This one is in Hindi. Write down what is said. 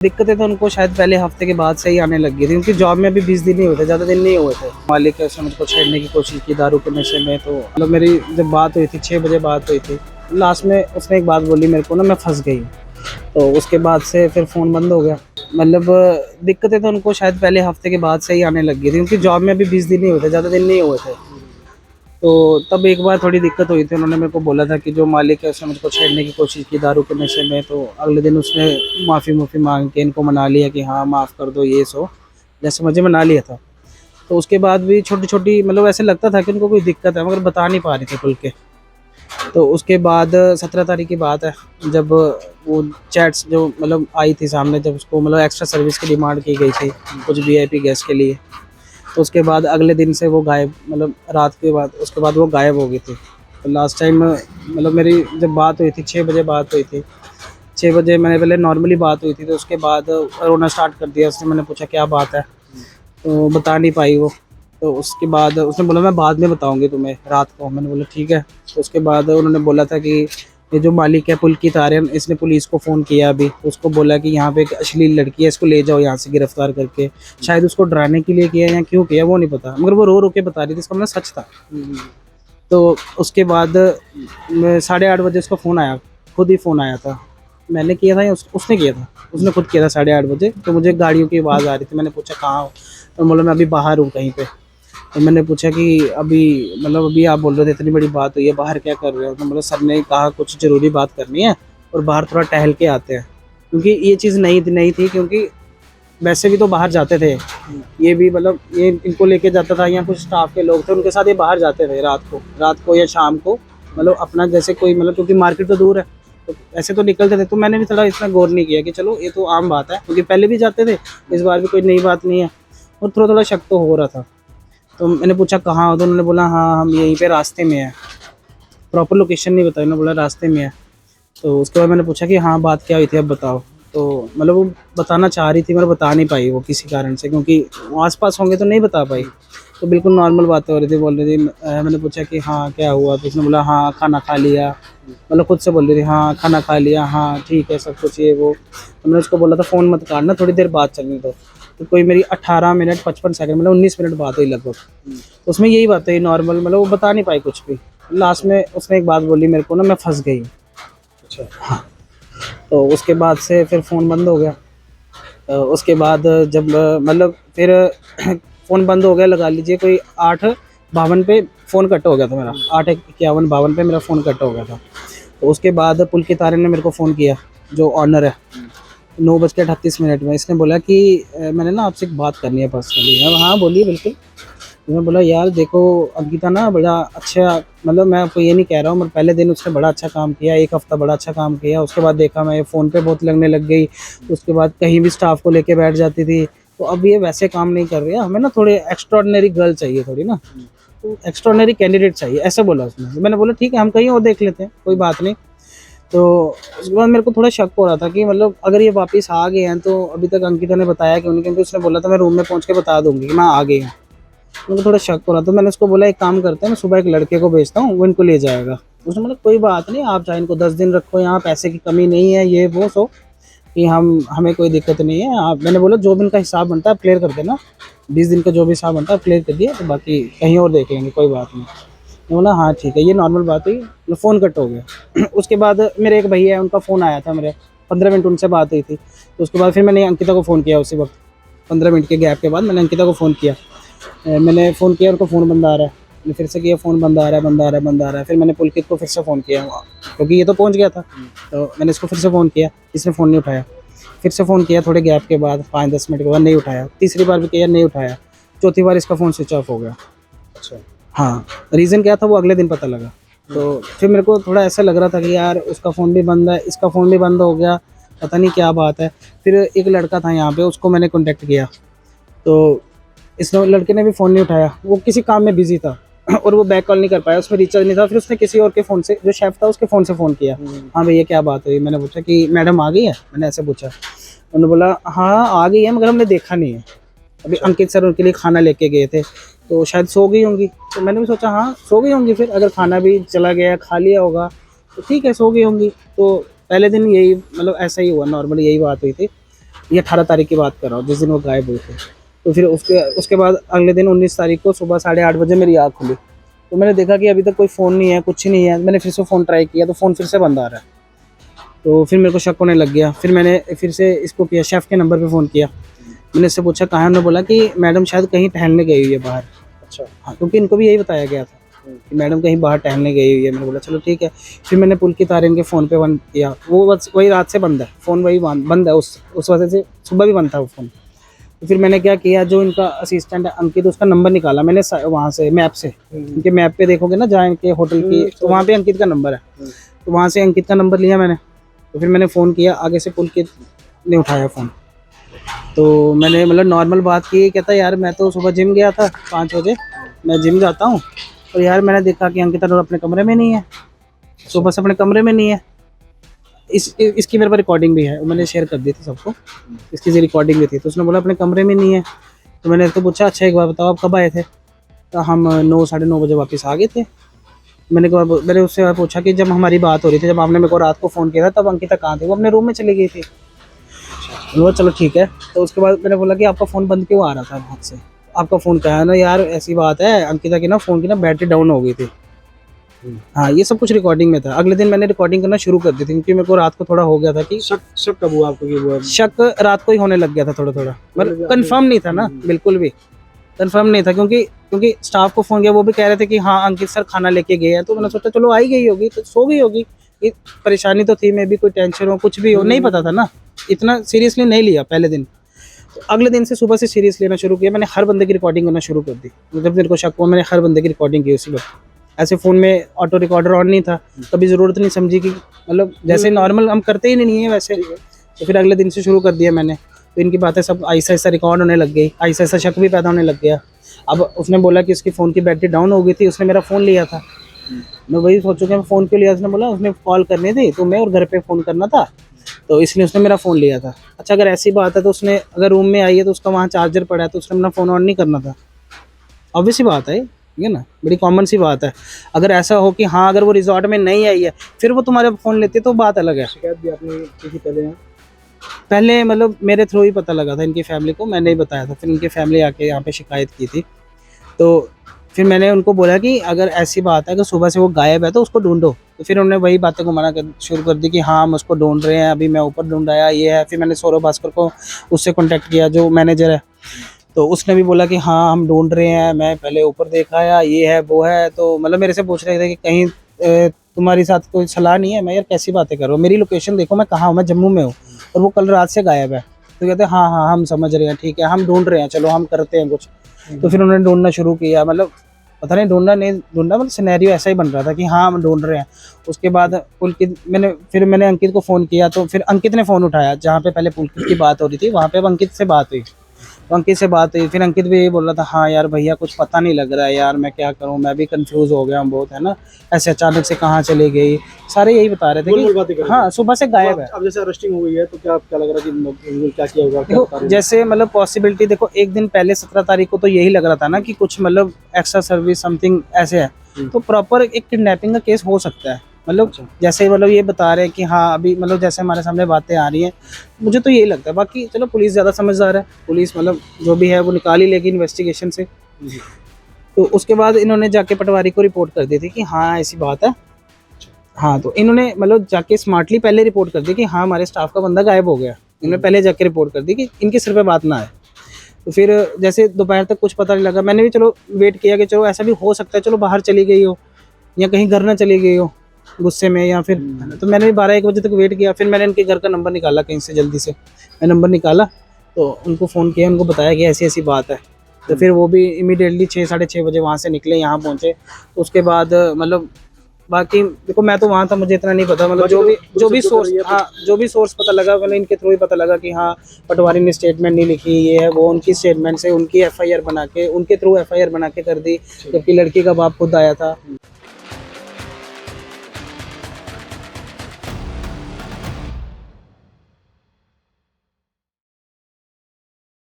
दिक्कतें तो उनको शायद पहले हफ्ते के बाद से ही आने लग गई थी, क्योंकि जॉब में अभी 20 दिन नहीं हुए थे, ज़्यादा दिन नहीं हुए थे। मालिक है उसने मुझको छेड़ने की कोशिश की दारू के नशे में। तो मतलब मेरी जब बात हुई थी 6 बजे बात हुई थी, लास्ट में उसने एक बात बोली मेरे को ना, मैं फंस गई। तो उसके बाद से फिर फ़ोन बंद हो गया। मतलब दिक्कतें तो उनको शायद पहले हफ्ते के बाद से ही आने लग गई थी, क्योंकि जॉब में अभी 20 दिन नहीं हुए थे, ज़्यादा दिन नहीं हुए थे। तो तब एक बार थोड़ी दिक्कत हुई थी, उन्होंने मेरे को बोला था कि जो मालिक है उसने मुझको छेड़ने की कोशिश की दारू के नशे में। तो अगले दिन उसने माफ़ी मांग के इनको मना लिया कि हाँ माफ़ कर दो ये सो, जैसे मुझे मना लिया था। तो उसके बाद भी छोटी छोटी मतलब ऐसे लगता था कि उनको कोई दिक्कत है, मगर बता नहीं पा रहे थे खुल के। तो उसके बाद 17 तारीख की बात है, जब वो चैट्स जो मतलब आई थी सामने, जब उसको मतलब एक्स्ट्रा सर्विस की डिमांड की गई थी कुछ वीआईपी गेस्ट के लिए। तो उसके बाद अगले दिन से वो गायब, मतलब रात के बाद उसके बाद वो गायब हो गई थी। तो लास्ट टाइम मतलब मेरी जब बात हुई थी 6 बजे बात हुई थी, 6 बजे मैंने पहले नॉर्मली बात हुई थी। तो उसके बाद रोना स्टार्ट कर दिया उसने। मैंने पूछा क्या बात है, तो बता नहीं पाई वो। तो उसके बाद उसने बोला मैं बाद में बताऊंगी तुम्हें रात को। मैंने बोला ठीक है। तो उसके बाद उन्होंने बोला था कि ये जो मालिक है पुलकित आर्यन, इसने पुलिस को फ़ोन किया अभी। तो उसको बोला कि यहाँ पे एक अश्लील लड़की है, इसको ले जाओ यहाँ से गिरफ्तार करके। शायद उसको डराने के लिए किया या क्यों किया वो नहीं पता, मगर वो रो रो के बता रही थी, इसका मतलब सच था। तो उसके बाद 8:30 बजे उसका फ़ोन आया, खुद ही फ़ोन आया था। मैंने किया था या उसने किया था? उसने खुद किया था 8:30 बजे। तो मुझे गाड़ियों की आवाज़ आ रही थी। मैंने पूछा कहाँ हो? तो बोला मैं अभी बाहर हूँ कहीं पे। तो मैंने पूछा कि अभी मतलब अभी आप बोल रहे थे इतनी बड़ी बात हुई है, बाहर क्या कर रहे हो? तो मतलब सर ने कहा कुछ ज़रूरी बात करनी है और बाहर थोड़ा टहल के आते हैं। क्योंकि ये चीज़ नहीं थी, क्योंकि वैसे भी तो बाहर जाते थे। ये भी मतलब ये इनको लेके जाता था, या कुछ स्टाफ के लोग थे उनके साथ ये बाहर जाते थे रात को या शाम को। मतलब अपना जैसे कोई मतलब, क्योंकि मार्केट तो दूर है, तो ऐसे तो निकलते थे। तो मैंने भी थोड़ा इतना गौर नहीं किया कि चलो ये तो आम बात है, क्योंकि पहले भी जाते थे, इस बार भी कोई नई बात नहीं है। और थोड़ा थोड़ा शक तो हो रहा था। तो मैंने पूछा कहाँ हो? तो उन्होंने बोला हाँ हम यहीं पे रास्ते में हैं। प्रॉपर लोकेशन नहीं बताई, उन्होंने बोला रास्ते में है। तो उसके बाद मैंने पूछा कि हाँ बात क्या हुई थी अब बताओ। तो मतलब वो बताना चाह रही थी मगर बता नहीं पाई वो किसी कारण से, क्योंकि वो आसपास होंगे तो नहीं बता पाई। तो बिल्कुल नॉर्मल बातें हो रही थी, बोल रही थी। मैंने पूछा कि हाँ क्या हुआ? तो उसने बोला हाँ खाना खा लिया। मतलब खुद से बोल रही थी हाँ खाना खा लिया, हाँ ठीक है सब कुछ ये वो। तो मैंने उसको बोला था फ़ोन मत काटना, थोड़ी देर बात चलने दो। तो कोई मेरी 18 मिनट 55 सेकंड मतलब 19 मिनट बात हुई लगभग। तो उसमें यही बात है नॉर्मल, मतलब वो बता नहीं पाई कुछ भी। लास्ट में उसने एक बात बोली मेरे को ना, मैं फंस गई। अच्छा हाँ। तो उसके बाद से फिर फ़ोन बंद हो गया। उसके बाद जब मतलब फिर फ़ोन बंद हो गया, लगा लीजिए कोई 8:52 पे फ़ोन कट हो गया था मेरा। 8:51-52 पे मेरा फ़ोन कट हो गया था। तो उसके बाद पुलकित आर्यन ने मेरे को फ़ोन किया, जो ऑनर है, 9:38 में। इसने बोला कि मैंने ना आपसे एक बात करनी है पर्सनली। मैं हाँ बोलिए बिल्कुल। मैं बोला यार देखो अंकिता ना बड़ा अच्छा, मतलब मैं आपको ये नहीं कह रहा हूँ, मगर पहले दिन उसने बड़ा अच्छा काम किया, 1 हफ्ता बड़ा अच्छा काम किया। उसके बाद देखा मैं फ़ोन पे बहुत लगने लग गई। उसके बाद कहीं भी स्टाफ को लेके बैठ जाती थी। तो अब ये वैसे काम नहीं कर रही है, हमें ना थोड़े एक्स्ट्रॉर्डिनरी गर्ल चाहिए थोड़ी ना, तो एक्स्ट्रॉर्डिनरी कैंडिडेट चाहिए, ऐसा बोला उसने। तो मैंने बोला ठीक है हम कहीं और देख लेते हैं, कोई बात नहीं। तो उसके बाद मेरे को थोड़ा शक हो रहा था कि मतलब अगर ये वापस आ गए हैं, तो अभी तक अंकिता ने बताया क्यों नहीं? क्योंकि उसने बोला था मैं रूम में पहुँच के बता दूँगी कि मैं आ गई हूँ। मुझे थोड़ा शक हो रहा था। तो मैंने उसको बोला एक काम करते हैं, मैं सुबह एक लड़के को भेजता हूँ, वो इनको ले जाएगा। उसने बोला कोई बात नहीं, आप चाहे इनको 10 दिन रखो, यहाँ पैसे की कमी नहीं है, ये वो सो कि हमें कोई दिक्कत नहीं है। आप, मैंने बोला जो भी इनका हिसाब बनता है आप क्लियर कर देना, 20 दिन का जो भी हिसाब बनता है आप क्लियर कर दिए, तो बाकी कहीं और देख लेंगे, कोई बात नहीं। मैं बोला हाँ ठीक है, ये नॉर्मल बात हुई। मतलब फ़ोन कट हो गया। उसके बाद मेरे एक भैया है, उनका फ़ोन आया था मेरे, 15 मिनट उनसे बात हुई थी। तो उसके बाद फिर मैंने अंकिता को फ़ोन किया उसी वक्त, 15 मिनट के गैप के बाद मैंने अंकिता को फ़ोन किया। मैंने फ़ोन किया, उनको फ़ोन बंद आ रहा है। मैंने फिर से किया, फ़ोन बंद आ रहा है, बंद आ रहा है, बंद आ रहा है। फिर मैंने पुलकित को फिर से फ़ोन किया, क्योंकि ये तो पहुंच गया था। तो मैंने इसको फिर से फ़ोन किया, इसने फ़ोन नहीं उठाया। फिर से फ़ोन किया थोड़े गैप के बाद, 5-10 मिनट के बाद, नहीं उठाया। तीसरी बार भी किया, नहीं उठाया। चौथी बार इसका फ़ोन स्विच ऑफ हो गया। अच्छा हाँ, रीज़न क्या था वो अगले दिन पता लगा। तो फिर मेरे को थोड़ा ऐसा लग रहा था कि यार उसका फ़ोन भी बंद है, इसका फ़ोन भी बंद हो गया, पता नहीं क्या बात है। फिर एक लड़का था यहाँ पे, उसको मैंने कॉन्टैक्ट किया। तो इस लड़के ने भी फ़ोन नहीं उठाया, वो किसी काम में बिज़ी था। और वो बैक कॉल नहीं कर पाया, उसमें रिचार्ज नहीं था। फिर उसने किसी और के फ़ोन से, जो शेफ़ था उसके फ़ोन से फ़ोन किया। हाँ भैया क्या बात हुई? मैंने पूछा कि मैडम आ गई है? मैंने ऐसे पूछा। उन्होंने बोला हाँ आ गई है, मगर हमने देखा नहीं है। अभी अंकित सर उनके लिए खाना लेके गए थे, तो शायद सो गई होंगी। तो मैंने भी सोचा हाँ सो गई होंगी, फिर अगर खाना भी चला गया, खा लिया होगा तो ठीक है, सो गई होंगी। तो पहले दिन यही मतलब ऐसा ही हुआ, नॉर्मली यही बात हुई थी। ये 18 तारीख की बात कर रहा हूँ जिस दिन वो गायब हुए थे। तो फिर उसके बाद अगले दिन 19 तारीख को सुबह 8:30 बजे मेरी आँख खुली। तो मैंने देखा कि अभी तक कोई फ़ोन नहीं है, कुछ नहीं है। मैंने फिर से फ़ोन ट्राई किया तो फ़ोन फिर से बंद आ रहा है। तो फिर मेरे को शक होने लग गया। फिर मैंने फिर से इसको किया, शेफ़ के नंबर पे फ़ोन किया। मैंने इससे पूछा कहाँ है? उन्होंने बोला कि मैडम शायद कहीं टहलने गई हुई है बाहर। अच्छा। हाँ, क्योंकि इनको भी यही बताया गया था कि मैडम कहीं बाहर टहलने गई हुई है। मैंने बोला चलो ठीक है। फिर मैंने पुल की तार इनके फ़ोन पे बंद किया। वो बस वही रात से बंद है, फ़ोन वही बंद है। उस वजह से सुबह भी बंद था वो फ़ोन। तो फिर मैंने क्या किया, जो इनका असिस्टेंट है अंकित, उसका नंबर निकाला मैंने वहाँ से मैप से। इनके मैप पे देखोगे ना जहाँ इनके होटल की, तो वहाँ पे अंकित का नंबर है। तो वहाँ से अंकित का नंबर लिया मैंने। तो फिर मैंने फ़ोन किया, आगे से पुलकित ने उठाया फ़ोन। तो मैंने मतलब नॉर्मल बात की। कहता यार मैं तो सुबह जिम गया था 5 बजे, मैं जिम जाता हूँ, और यार मैंने देखा कि अंकिता नूर अपने कमरे में नहीं है, सुबह से अपने कमरे में नहीं है। इसकी मेरे पास रिकॉर्डिंग भी है, मैंने शेयर कर दी थी सबको, इसकी रिकॉर्डिंग भी थी। तो उसने बोला अपने कमरे में नहीं है। तो मैंने तो पूछा अच्छा एक बार बताओ आप कब आए थे? तो हम 9 साढ़े 9 बजे वापस आ गए थे। मैंने उससे पूछा कि जब हमारी बात हो रही थी, जब आपने मेरे को रात को फ़ोन किया था, तब अंकिता कहाँ थी? वो अपने रूम में चली गई थी। बोला चलो ठीक है। तो उसके बाद मैंने बोला कि आपका फ़ोन बंद क्यों आ रहा था बहुत से? आपका फ़ोन कहाँ है? ना यार ऐसी बात है, अंकिता की ना फ़ोन की ना बैटरी डाउन हो गई थी। हाँ, ये सब कुछ रिकॉर्डिंग में था। अगले दिन मैंने रिकॉर्डिंग करना शुरू कर दी थी, क्योंकि मेरे को रात को थोड़ा हो गया था कि शक कब हुआ आपको कि वो शक रात को ही होने लग गया था थोड़ा-थोड़ा। मतलब कंफर्म नहीं था ना, बिल्कुल भी कंफर्म नहीं था, क्योंकि स्टाफ को फ़ोन किया, वो भी कह रहे थे कि हाँ, अंकित सर खाना लेके गए हैं। तो मैंने सोचा चलो आ ही गई होगी, तो सो गई होगी। ये परेशानी तो थी, मे बी कोई टेंशन हो, कुछ भी हो, नहीं पता था ना, इतना सीरियसली नहीं लिया पहले दिन। तो अगले दिन से सुबह से सीरियस लेना शुरू किया। मैंने हर बंदे की रिकॉर्डिंग करना शुरू कर दी। जब मेरे को शक हुआ, मैंने हर बंदे की रिकॉर्डिंग की उसी वक्त। ऐसे फ़ोन में ऑटो रिकॉर्डर ऑन नहीं था, कभी ज़रूरत नहीं समझी कि मतलब जैसे नॉर्मल हम करते ही नहीं है वैसे। तो फिर अगले दिन से शुरू कर दिया मैंने। तो इनकी बातें सब आहिस्ता-आहिस्ता रिकॉर्ड होने लग गई, आहिस्ता-आहिस्ता शक भी पैदा होने लग गया। अब उसने बोला कि उसकी फ़ोन की बैटरी डाउन हो गई थी, उसने मेरा फ़ोन लिया था। मैं वही सोचूँ कि मैं फ़ोन क्यों लिया? उसने बोला उसने कॉल करनी थी तो मैं, और घर पे फ़ोन करना था, तो इसलिए उसने मेरा फ़ोन लिया था। अच्छा अगर ऐसी बात है तो उसने, अगर रूम में आई है तो उसका वहाँ चार्जर पड़ा है, तो उसने अपना फ़ोन ऑन नहीं करना था। ऑब्वियस सी बात है, ठीक है ना, बड़ी कॉमन सी बात है। अगर ऐसा हो कि हाँ अगर वो रिज़ॉर्ट में नहीं आई है, फिर वो तुम्हारा फ़ोन लेती है तो बात अलग है। शिकायत भी आपने की थी पहले यहाँ? पहले मतलब मेरे थ्रू ही पता लगा था, इनकी फैमिली को मैंने ही बताया था। फिर इनकी फैमिली आके यहाँ पे शिकायत की थी। तो फिर मैंने उनको बोला कि अगर ऐसी बात है कि सुबह से वो गायब है तो उसको ढूँढो। तो फिर उन्होंने वही बातें को मना कर शुरू कर दी कि हाँ हम उसको ढूँढ रहे हैं, अभी मैं ऊपर ढूँढ आया, ये है। फिर मैंने सौरभ भास्कर को उससे कॉन्टैक्ट किया, जो मैनेजर है। तो उसने भी बोला कि हाँ हम ढूँढ रहे हैं, मैं पहले ऊपर देखा आया, ये है वो है। तो मतलब मेरे से पूछ रहे थे कि कहीं तुम्हारे साथ कोई सलाह नहीं है? मैं यार कैसी बातें कर रहा हूँ, मेरी लोकेशन देखो, मैं कहाँ हूँ, मैं जम्मू में हूँ, और वो कल रात से गायब है। तो कहते हैं हाँ हाँ हम समझ रहे हैं, ठीक है हम ढूंढ रहे हैं, चलो हम करते हैं कुछ। तो फिर उन्होंने ढूंढना शुरू किया। मतलब पता नहीं ढूंढना नहीं ढूंढना, मतलब सिनेरियो ऐसा ही बन रहा था कि हाँ हम ढूंढ रहे हैं। उसके बाद पुलकित मैंने अंकित को फ़ोन किया, तो फिर अंकित ने फ़ोन उठाया। जहाँ पे पहले पुलकित की बात हो रही थी वहाँ पे अब अंकित से बात हुई। तो अंकित से बात हुई, फिर अंकित भी यही बोल रहा था हाँ यार भैया कुछ पता नहीं लग रहा है यार, मैं क्या करूँ, मैं भी कंफ्यूज हो गया हूँ बहुत, है ना, ऐसे अचानक से कहाँ चली गई। सारे यही बता रहे थे गोल-मोल बातें कर कि रहे हाँ सुबह से गायब है। अब जैसे अरेस्टिंग हो गई है तो क्या लग रहा है कि क्या किया होगा? क्या बता देखो रहे हैं? जैसे मतलब पॉसिबिलिटी देखो, एक दिन पहले 17 तारीख को तो यही लग रहा था ना कि कुछ मतलब एक्स्ट्रा सर्विस समथिंग ऐसे है। तो प्रॉपर एक किडनैपिंग का केस हो सकता है। मतलब अच्छा। जैसे मतलब ये बता रहे हैं कि हाँ अभी मतलब जैसे हमारे सामने बातें आ रही हैं, मुझे तो यही लगता है। बाकी चलो पुलिस ज़्यादा समझदार है, पुलिस मतलब जो भी है वो निकाल ही लेगी इन्वेस्टिगेशन से। तो उसके बाद इन्होंने जाके पटवारी को रिपोर्ट कर दी थी कि हाँ ऐसी बात है। हाँ, तो इन्होंने मतलब जाके स्मार्टली पहले रिपोर्ट कर दी कि हाँ हमारे स्टाफ का बंदा गायब हो गया। इन्होंने पहले जाके रिपोर्ट कर दी कि इनके सिर पे बात ना आए। तो फिर जैसे दोपहर तक कुछ पता नहीं लगा, मैंने भी चलो वेट किया कि चलो ऐसा भी हो सकता है, चलो बाहर चली गई हो या कहीं घर ना चली गई हो गुस्से में, या फिर तो मैंने भी 12-1 बजे तक वेट किया। फिर मैंने इनके घर का नंबर निकाला कहीं से, जल्दी से मैं नंबर निकाला, तो उनको फ़ोन किया, उनको बताया कि ऐसी-ऐसी बात है। तो फिर वो भी इमीडिएटली 6 साढ़े 6 बजे वहाँ से निकले, यहाँ पहुँचे। तो उसके बाद मतलब बाकी देखो मैं तो वहाँ था, मुझे इतना नहीं पता, मतलब जो भी सोर्स पता लगा, मतलब इनके थ्रू ही पता लगा कि हाँ पटवारी ने स्टेटमेंट नहीं लिखी, ये है वो, उनकी स्टेटमेंट से उनकी एफआईआर बना के, उनके थ्रू एफआईआर बना के कर दी, जबकि लड़की का बाप खुद आया था।